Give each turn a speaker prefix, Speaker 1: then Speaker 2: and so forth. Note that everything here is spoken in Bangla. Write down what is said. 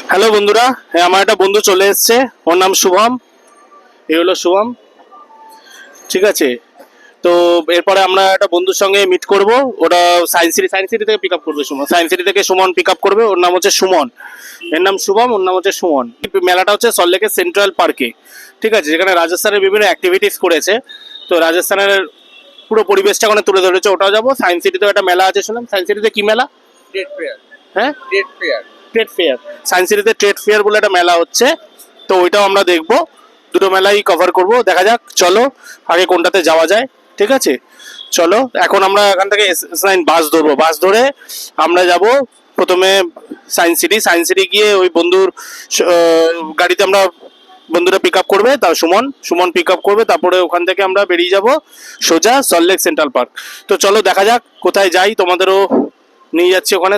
Speaker 1: হ্যালো বন্ধুরা, আমার একটা বন্ধু চলে এসছে, ওর নাম শুভম। এই হলো শুভম, ঠিক আছে। তো এরপরে আমরা একটা বন্ধুর সঙ্গে মিট করব। ওটা সায়েন্স সিটি থেকে পিক আপ করবে সুমন, সায়েন্স সিটি থেকে সুমন পিক আপ করবে। ওর নাম হচ্ছে সুমন, এর নাম শুভম, ওর নাম হচ্ছে সুমন। মেলাটা হচ্ছে সল্টলেকের সেন্ট্রাল পার্কে, ঠিক আছে, যেখানে রাজস্থানের বিভিন্ন অ্যাক্টিভিটিস করেছে। তো রাজস্থানের পুরো পরিবেশটা ওখানে তুলে ধরেছে। ওটাও যাবো। সায়েন্স সিটিতেও একটা মেলা আছে শুনলাম। সায়েন্স সিটিতে কি মেলা?
Speaker 2: Trade fair.
Speaker 1: হ্যাঁ,
Speaker 2: trade fair.
Speaker 1: Trade fair. Science সিটিতে ট্রেড ফেয়ার বলে একটা মেলা হচ্ছে, তো ওইটাও আমরা দেখবো। দুটো মেলাই কভার করব, দেখা যাক। চলো আগে কোনটাতে যাওয়া যায়, ঠিক আছে। চলো এখন আমরা এখান থেকে S9 বাস ধরবো। বাস ধরে আমরা যাব প্রথমে সায়েন্স সিটি গিয়ে ওই বন্ধুর গাড়িতে আমরা, বন্ধুরা পিক আপ করবে, তার সুমন পিক আপ করবে। তারপরে ওখান থেকে আমরা বেরিয়ে যাব সোজা সল্টলেক সেন্ট্রাল পার্ক। তো চলো দেখা যাক কোথায় যাই, তোমাদেরও নিয়ে যাচ্ছি ওখানে।